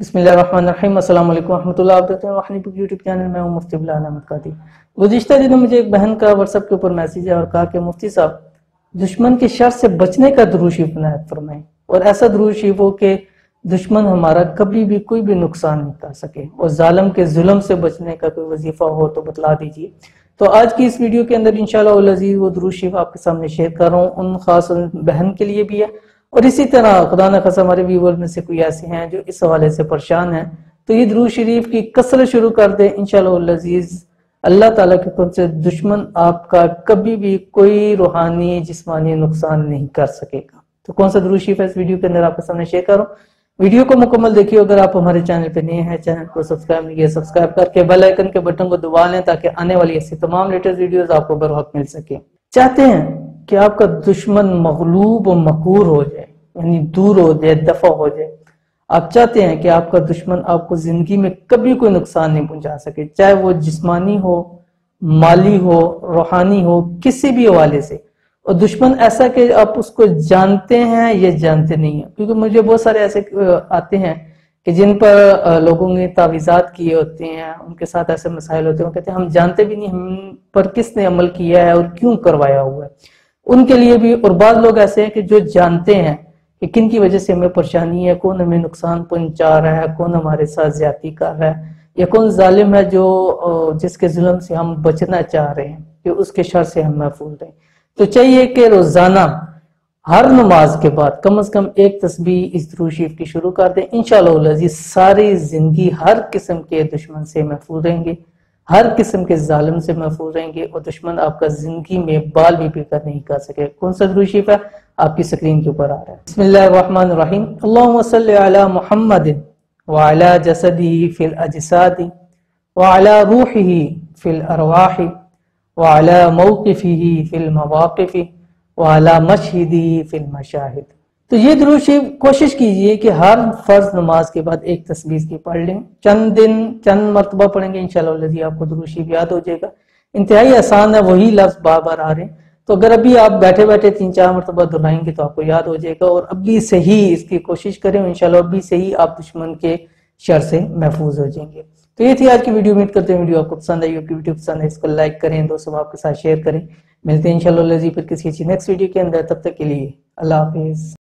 बिस्मिल्लाहिर्रहमानिर्रहीम। अस्सलाम वालेकुम रहमतुल्लाहि व बरकातहू। वहनी बुक यूट्यूब चैनल में हूँ मुफ्ती बिलाल अहमद कादी। गुज़िश्ता दिनों मुझे एक बहन का व्हाट्सएप के ऊपर मैसेज है और कहा कि मुफ्ती साहब दुश्मन के शर से बचने का दुरूद शरीफ इनायत फरमाएं, और ऐसा दुरूद शरीफ हो कि दुश्मन हमारा कभी भी कोई भी नुकसान नहीं कर सके, और जालिम के जुल्म से बचने का कोई वजीफा हो तो बतला दीजिए। तो आज की इस वीडियो के अंदर इंशाअल्लाह अज़ीज़ वो दुरूद शरीफ आपके सामने शेयर कर रहा हूँ, उन खास बहन के लिए भी है। और इसी तरह खुदा न खासा हमारे व्यूअर में से कोई ऐसे हैं जो इस हवाले से परेशान हैं, तो ये दुरूद शरीफ की कसरत शुरू कर दे। इंशाअल्लाह अज़ीज़ अल्लाह ताला के हुक्म से दुश्मन आपका कभी भी कोई रूहानी जिस्मानी नुकसान नहीं कर सकेगा। तो कौन सा दुरूद शरीफ है इस वीडियो के अंदर आपके सामने शेयर करूं। वीडियो को मुकम्मल देखिए। अगर आप हमारे चैनल पे नए हैं, चैनल को सब्सक्राइब नहीं किया, सब्सक्राइब करके बेल आइकन के बटन को दबा लें ताकि आने वाली ऐसी तमाम लेटेस्ट वीडियोस आपको बर वक्त मिल सके। चाहते हैं कि आपका दुश्मन मगलूब और मकूर हो जाए, यानी दूर हो जाए, दफा हो जाए। आप चाहते हैं कि आपका दुश्मन आपको जिंदगी में कभी कोई नुकसान नहीं पहुंचा सके, चाहे वो जिस्मानी हो, माली हो, रूहानी हो, किसी भी हवाले से। और दुश्मन ऐसा कि आप उसको जानते हैं या जानते नहीं है, क्योंकि मुझे बहुत सारे ऐसे आते हैं कि जिन पर लोगों ने तावीज़ात किए होते हैं, उनके साथ ऐसे मसाइल होते हैं, वो कहते हैं हम जानते भी नहीं हम पर किसने अमल किया है और क्यों करवाया हुआ है। उनके लिए भी। और बाद लोग ऐसे हैं कि जो जानते हैं कि किन की वजह से हमें परेशानी है, कौन हमें नुकसान पहुंचा रहा है, कौन हमारे साथ ज्यादती कर रहा है, या कौन जालिम है जो जिसके जुल्म से हम बचना चाह रहे हैं कि उसके शर से हम महफूज रहें। तो चाहिए कि रोजाना हर नमाज के बाद कम से कम एक तस्बीह इस दुरूद शरीफ की शुरू कर दें। इंशाअल्लाह अज़ीज़ सारी जिंदगी हर किस्म के दुश्मन से महफूज रहेंगे, हर किस्म के जालिम से महफूज रहेंगे, और दुश्मन आपका जिंदगी में बाल भी पीकर नहीं कर सके। कौन सा दुरूद शरीफ है आपकी स्क्रीन के ऊपर आ रहा है। बिस्मिल्लाहिर्रहमानिर्रहीम। अल्लाहुम्मा सल्लि अला मुहम्मदिन व अला जसदिही फिल अजसादी व अला रूहिही फिल अरवाही व अला मौक़िफ़िही फिल मवाक़िफ़ि व अला मशहिदिही फिल मशाहिद। तो ये दुरूद शरीफ कोशिश कीजिए कि हर फर्ज नमाज के बाद एक तस्बीह की पढ़ लें। चंद दिन चंद मरतबा पढ़ेंगे, इंशाअल्लाह आपको दुरूद शरीफ याद हो जाएगा। इंतहाई आसान है, वही लफ्ज बार बार आ रहे हैं। तो अगर अभी आप बैठे बैठे 3-4 मरतबा दोहराएंगे तो आपको याद हो जाएगा। और अभी से ही इसकी कोशिश करें, इंशाअल्लाह अभी से ही आप दुश्मन के शर से महफूज हो जाएंगे। तो ये थी आज की वीडियो। उम्मीद करते हैं वीडियो आपको पसंद आई होगी। वीडियो पसंद है इसको लाइक करें, दोस्तों आपके साथ शेयर करें। मिलते हैं इंशाअल्लाह फिर किसी नेक्स्ट वीडियो के अंदर। तब तक के लिए अल्लाह हाफिज।